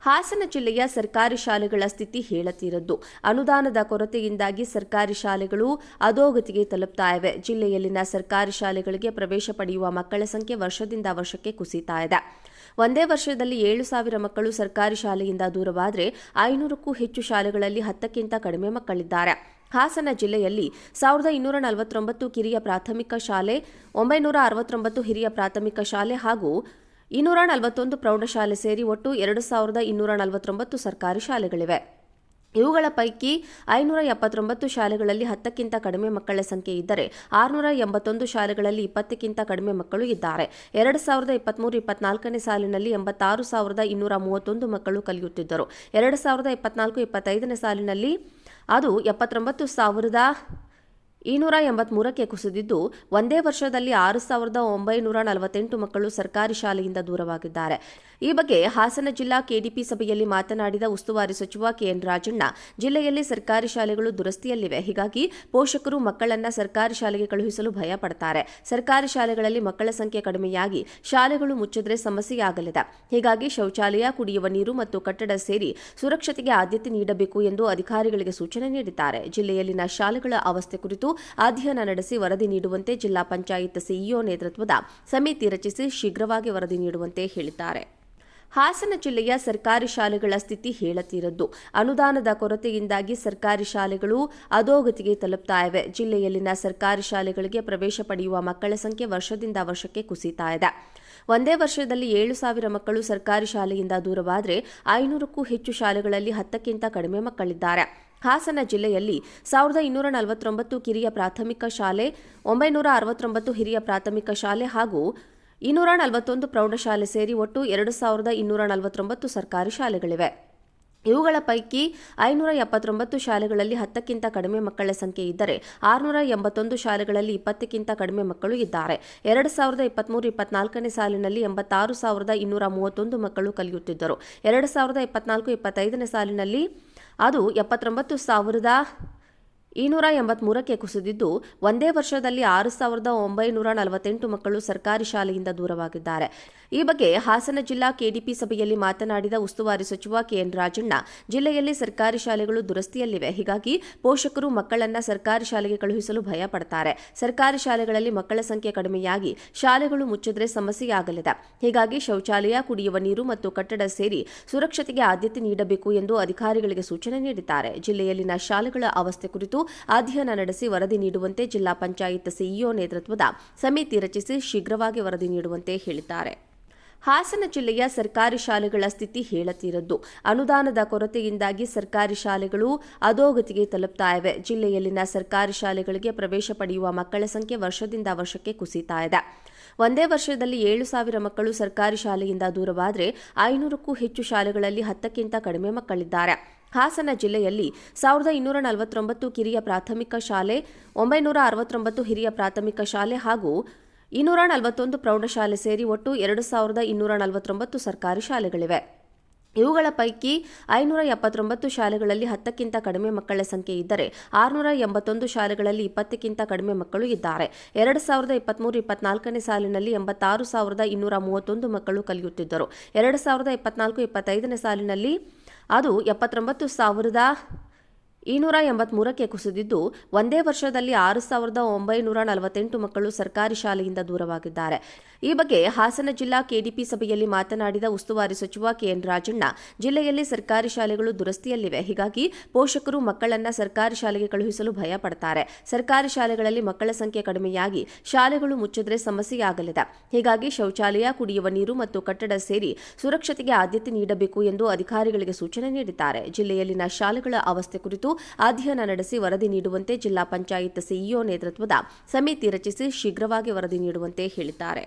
ಹಾಸನ ಜಿಲ್ಲೆಯ ಸರ್ಕಾರಿ ಶಾಲೆಗಳ ಸ್ಥಿತಿ ಹೇಳತೀರದ್ದು. ಅನುದಾನದ ಕೊರತೆಯಿಂದಾಗಿ ಸರ್ಕಾರಿ ಶಾಲೆಗಳು ಅಧೋಗತಿಗೆ ತಲುಪ್ತಾ ಇವೆ. ಜಿಲ್ಲೆಯಲ್ಲಿನ ಸರ್ಕಾರಿ ಶಾಲೆಗಳಿಗೆ ಪ್ರವೇಶ ಪಡೆಯುವ ಮಕ್ಕಳ ಸಂಖ್ಯೆ ವರ್ಷದಿಂದ ವರ್ಷಕ್ಕೆ ಕುಸಿತಾ ಇದೆ. ಒಂದೇ ವರ್ಷದಲ್ಲಿ 7,000 ಮಕ್ಕಳು ಸರ್ಕಾರಿ ಶಾಲೆಯಿಂದ ದೂರವಾದರೆ 500ಕ್ಕೂ ಹೆಚ್ಚು ಶಾಲೆಗಳಲ್ಲಿ 10ಕ್ಕಿಂತ ಕಡಿಮೆ ಮಕ್ಕಳಿದ್ದಾರೆ. ಹಾಸನ ಜಿಲ್ಲೆಯಲ್ಲಿ 1,249 ಕಿರಿಯ ಪ್ರಾಥಮಿಕ ಶಾಲೆ, 969 ಹಿರಿಯ ಪ್ರಾಥಮಿಕ ಶಾಲೆ ಹಾಗೂ 241 ಪ್ರೌಢಶಾಲೆ ಸೇರಿ ಒಟ್ಟು 2,249 ಸರ್ಕಾರಿ ಶಾಲೆಗಳಿವೆ. ಇವುಗಳ ಪೈಕಿ 579 ಶಾಲೆಗಳಲ್ಲಿ 10ಕ್ಕಿಂತ ಕಡಿಮೆ ಮಕ್ಕಳ ಸಂಖ್ಯೆ ಇದ್ದರೆ 681 ಶಾಲೆಗಳಲ್ಲಿ 20ಕ್ಕಿಂತ ಕಡಿಮೆ ಮಕ್ಕಳು ಇದ್ದಾರೆ. 2023-24ನೇ ಸಾಲಿನಲ್ಲಿ 86,231 ಮಕ್ಕಳು ಕಲಿಯುತ್ತಿದ್ದರು. 2024-25ನೇ ಸಾಲಿನಲ್ಲಿ ಅದು 79,283ಕ್ಕೆ ಕುಸಿದಿದ್ದು, ಒಂದೇ ವರ್ಷದಲ್ಲಿ 6,948 ಮಕ್ಕಳು ಸರ್ಕಾರಿ ಶಾಲೆಯಿಂದ ದೂರವಾಗಿದ್ದಾರೆ. ಈ ಬಗ್ಗೆ ಹಾಸನ ಜಿಲ್ಲಾ ಕೆಡಿಪಿ ಸಭೆಯಲ್ಲಿ ಮಾತನಾಡಿದ ಉಸ್ತುವಾರಿ ಸಚಿವ ಕೆಎನ್ ರಾಜಣ್ಣ, ಜಿಲ್ಲೆಯಲ್ಲಿ ಸರ್ಕಾರಿ ಶಾಲೆಗಳು ದುರಸ್ತಿಯಲ್ಲಿವೆ. ಹೀಗಾಗಿ ಪೋಷಕರು ಮಕ್ಕಳನ್ನ ಸರ್ಕಾರಿ ಶಾಲೆಗೆ ಕಳುಹಿಸಲು ಭಯ ಪಡ್ತಾರೆ. ಸರ್ಕಾರಿ ಶಾಲೆಗಳಲ್ಲಿ ಮಕ್ಕಳ ಸಂಖ್ಯೆ ಕಡಿಮೆಯಾಗಿ ಶಾಲೆಗಳು ಮುಚ್ಚಿದ್ರೆ ಸಮಸ್ಯೆಯಾಗಲಿದೆ. ಹೀಗಾಗಿ ಶೌಚಾಲಯ, ಕುಡಿಯುವ ನೀರು ಮತ್ತು ಕಟ್ಟಡ ಸೇರಿ ಸುರಕ್ಷತೆಗೆ ಆದ್ಯತೆ ನೀಡಬೇಕು ಎಂದು ಅಧಿಕಾರಿಗಳಿಗೆ ಸೂಚನೆ ನೀಡಿದ್ದಾರೆ. ಜಿಲ್ಲೆಯಲ್ಲಿನ ಶಾಲೆಗಳ ಅವಸ್ಥೆ ಕುರಿತು ಅಧ್ಯಯನ ನಡೆಸಿ ವರದಿ ನೀಡುವಂತೆ ಜಿಲ್ಲಾ ಪಂಚಾಯತ್ ಸಿಇಒ ನೇತೃತ್ವದ ಸಮಿತಿ ರಚಿಸಿ ಶೀಘ್ರವಾಗಿ ವರದಿ ನೀಡುವಂತೆ ಹೇಳಿದ್ದಾರೆ. ಹಾಸನ ಜಿಲ್ಲೆಯ ಸರ್ಕಾರಿ ಶಾಲೆಗಳ ಸ್ಥಿತಿ ಹೇಳತೀರದ್ದು. ಅನುದಾನದ ಕೊರತೆಯಿಂದಾಗಿ ಸರ್ಕಾರಿ ಶಾಲೆಗಳು ಅಧೋಗತಿಗೆ ತಲುಪ್ತಾ ಇವೆ. ಜಿಲ್ಲೆಯಲ್ಲಿನ ಸರ್ಕಾರಿ ಶಾಲೆಗಳಿಗೆ ಪ್ರವೇಶ ಪಡೆಯುವ ಮಕ್ಕಳ ಸಂಖ್ಯೆ ವರ್ಷದಿಂದ ವರ್ಷಕ್ಕೆ ಕುಸಿತಾ ಇದೆ. ಒಂದೇ ವರ್ಷದಲ್ಲಿ 7,000 ಮಕ್ಕಳು ಸರ್ಕಾರಿ ಶಾಲೆಯಿಂದ ದೂರವಾದರೆ 500ಕ್ಕೂ ಹೆಚ್ಚು ಶಾಲೆಗಳಲ್ಲಿ 10ಕ್ಕಿಂತ ಕಡಿಮೆ ಮಕ್ಕಳಿದ್ದಾರೆ. ಹಾಸನ ಜಿಲ್ಲೆಯಲ್ಲಿ 1,249 ಕಿರಿಯ ಪ್ರಾಥಮಿಕ ಶಾಲೆ, 969 ಹಿರಿಯ ಪ್ರಾಥಮಿಕ ಶಾಲೆ ಹಾಗೂ 241 ಪ್ರೌಢಶಾಲೆ ಸೇರಿ ಒಟ್ಟು 2,249 ಸರ್ಕಾರಿ ಶಾಲೆಗಳಿವೆ. ಇವುಗಳ ಪೈಕಿ 579 ಶಾಲೆಗಳಲ್ಲಿ 10ಕ್ಕಿಂತ ಕಡಿಮೆ ಮಕ್ಕಳ ಸಂಖ್ಯೆ ಇದ್ದರೆ 681 ಶಾಲೆಗಳಲ್ಲಿ 20ಕ್ಕಿಂತ ಕಡಿಮೆ ಮಕ್ಕಳು ಇದ್ದಾರೆ. 2023-24ನೇ ಸಾಲಿನಲ್ಲಿ 86,231 ಮಕ್ಕಳು ಕಲಿಯುತ್ತಿದ್ದರು. 2024-25ನೇ ಸಾಲಿನಲ್ಲಿ ಅದು 79,283ಕ್ಕೆ ಕುಸಿದಿದ್ದು, ಒಂದೇ ವರ್ಷದಲ್ಲಿ 6,948 ಮಕ್ಕಳು ಸರ್ಕಾರಿ ಶಾಲೆಯಿಂದ ದೂರವಾಗಿದ್ದಾರೆ. ಈ ಬಗ್ಗೆ ಹಾಸನ ಜಿಲ್ಲಾ ಕೆಡಿಪಿ ಸಭೆಯಲ್ಲಿ ಮಾತನಾಡಿದ ಉಸ್ತುವಾರಿ ಸಚಿವ ಕೆಎನ್ ರಾಜಣ್ಣ, ಜಿಲ್ಲೆಯಲ್ಲಿ ಸರ್ಕಾರಿ ಶಾಲೆಗಳು ದುರಸ್ತಿಯಲ್ಲಿವೆ. ಹೀಗಾಗಿ ಪೋಷಕರು ಮಕ್ಕಳನ್ನ ಸರ್ಕಾರಿ ಶಾಲೆಗೆ ಕಳುಹಿಸಲು ಭಯ ಪಡ್ತಾರೆ. ಸರ್ಕಾರಿ ಶಾಲೆಗಳಲ್ಲಿ ಮಕ್ಕಳ ಸಂಖ್ಯೆ ಕಡಿಮೆಯಾಗಿ ಶಾಲೆಗಳು ಮುಚ್ಚಿದ್ರೆ ಸಮಸ್ಯೆಯಾಗಲಿದೆ. ಹೀಗಾಗಿ ಶೌಚಾಲಯ, ಕುಡಿಯುವ ನೀರು ಮತ್ತು ಕಟ್ಟಡ ಸೇರಿ ಸುರಕ್ಷತೆಗೆ ಆದ್ಯತೆ ನೀಡಬೇಕು ಎಂದು ಅಧಿಕಾರಿಗಳಿಗೆ ಸೂಚನೆ ನೀಡಿದ್ದಾರೆ. ಜಿಲ್ಲೆಯಲ್ಲಿನ ಶಾಲೆಗಳ ಅವಸ್ಥೆ ಕುರಿತು ಅಧ್ಯಯನ ನಡೆಸಿ ವರದಿ ನೀಡುವಂತೆ ಜಿಲ್ಲಾ ಪಂಚಾಯತ್ ಸಿಇಒ ನೇತೃತ್ವದ ಸಮಿತಿ ರಚಿಸಿ ಶೀಘ್ರವಾಗಿ ವರದಿ ನೀಡುವಂತೆ ಹೇಳಿದ್ದಾರೆ. ಹಾಸನ ಜಿಲ್ಲೆಯ ಸರ್ಕಾರಿ ಶಾಲೆಗಳ ಸ್ಥಿತಿ ಹೇಳತೀರದ್ದು. ಅನುದಾನದ ಕೊರತೆಯಿಂದಾಗಿ ಸರ್ಕಾರಿ ಶಾಲೆಗಳು ಅಧೋಗತಿಗೆ ತಲುಪ್ತಾ ಇವೆ. ಜಿಲ್ಲೆಯಲ್ಲಿನ ಸರ್ಕಾರಿ ಶಾಲೆಗಳಿಗೆ ಪ್ರವೇಶ ಪಡೆಯುವ ಮಕ್ಕಳ ಸಂಖ್ಯೆ ವರ್ಷದಿಂದ ವರ್ಷಕ್ಕೆ ಕುಸಿತಾ ಇದೆ. ಒಂದೇ ವರ್ಷದಲ್ಲಿ 7,000 ಮಕ್ಕಳು ಸರ್ಕಾರಿ ಶಾಲೆಯಿಂದ ದೂರವಾದರೆ 500ಕ್ಕೂ ಹೆಚ್ಚು ಶಾಲೆಗಳಲ್ಲಿ 10ಕ್ಕಿಂತ ಕಡಿಮೆ ಮಕ್ಕಳಿದ್ದಾರೆ. ಹಾಸನ ಜಿಲ್ಲೆಯಲ್ಲಿ 1,249 ಕಿರಿಯ ಪ್ರಾಥಮಿಕ ಶಾಲೆ, 969 ಹಿರಿಯ ಪ್ರಾಥಮಿಕ ಶಾಲೆ ಹಾಗೂ 241 ಪ್ರೌಢಶಾಲೆ ಸೇರಿ ಒಟ್ಟು 2,249 ಸರ್ಕಾರಿ ಶಾಲೆಗಳಿವೆ. ಇವುಗಳ ಪೈಕಿ 579 ಶಾಲೆಗಳಲ್ಲಿ 10ಕ್ಕಿಂತ ಕಡಿಮೆ ಮಕ್ಕಳ ಸಂಖ್ಯೆ ಇದ್ದರೆ 681 ಶಾಲೆಗಳಲ್ಲಿ 20ಕ್ಕಿಂತ ಕಡಿಮೆ ಮಕ್ಕಳು ಇದ್ದಾರೆ. 2023-24ನೇ ಸಾಲಿನಲ್ಲಿ 86,231 ಮಕ್ಕಳು ಕಲಿಯುತ್ತಿದ್ದರು. 2024-25ನೇ ಸಾಲಿನಲ್ಲಿ ಅದು 79,283ಕ್ಕೆ ಕುಸಿದಿದ್ದು, ಒಂದೇ ವರ್ಷದಲ್ಲಿ 6,948 ಮಕ್ಕಳು ಸರ್ಕಾರಿ ಶಾಲೆಯಿಂದ ದೂರವಾಗಿದ್ದಾರೆ. ಈ ಬಗ್ಗೆ ಹಾಸನ ಜಿಲ್ಲಾ ಕೆಡಿಪಿ ಸಭೆಯಲ್ಲಿ ಮಾತನಾಡಿದ ಉಸ್ತುವಾರಿ ಸಚಿವ ಕೆಎನ್ ರಾಜಣ್ಣ, ಜಿಲ್ಲೆಯಲ್ಲಿ ಸರ್ಕಾರಿ ಶಾಲೆಗಳು ದುರಸ್ತಿಯಲ್ಲಿವೆ. ಹೀಗಾಗಿ ಪೋಷಕರು ಮಕ್ಕಳನ್ನ ಸರ್ಕಾರಿ ಶಾಲೆಗೆ ಕಳುಹಿಸಲು ಭಯ ಪಡ್ತಾರೆ. ಸರ್ಕಾರಿ ಶಾಲೆಗಳಲ್ಲಿ ಮಕ್ಕಳ ಸಂಖ್ಯೆ ಕಡಿಮೆಯಾಗಿ ಶಾಲೆಗಳು ಮುಚ್ಚಿದ್ರೆ ಸಮಸ್ಯೆಯಾಗಲಿದೆ. ಹೀಗಾಗಿ ಶೌಚಾಲಯ, ಕುಡಿಯುವ ನೀರು ಮತ್ತು ಕಟ್ಟಡ ಸೇರಿ ಸುರಕ್ಷತೆಗೆ ಆದ್ಯತೆ ನೀಡಬೇಕು ಎಂದು ಅಧಿಕಾರಿಗಳಿಗೆ ಸೂಚನೆ ನೀಡಿದ್ದಾರೆ. ಜಿಲ್ಲೆಯಲ್ಲಿನ ಶಾಲೆಗಳ ಅವಸ್ಥೆ ಕುರಿತು ಅಧ್ಯಯನ ನಡೆಸಿ ವರದಿ ನೀಡುವಂತೆ ಜಿಲ್ಲಾ ಪಂಚಾಯತ್ ಸಿಇಒ ನೇತೃತ್ವದ ಸಮಿತಿ ರಚಿಸಿ ಶೀಘ್ರವಾಗಿ ವರದಿ ನೀಡುವಂತೆ ಹೇಳಿದ್ದಾರೆ.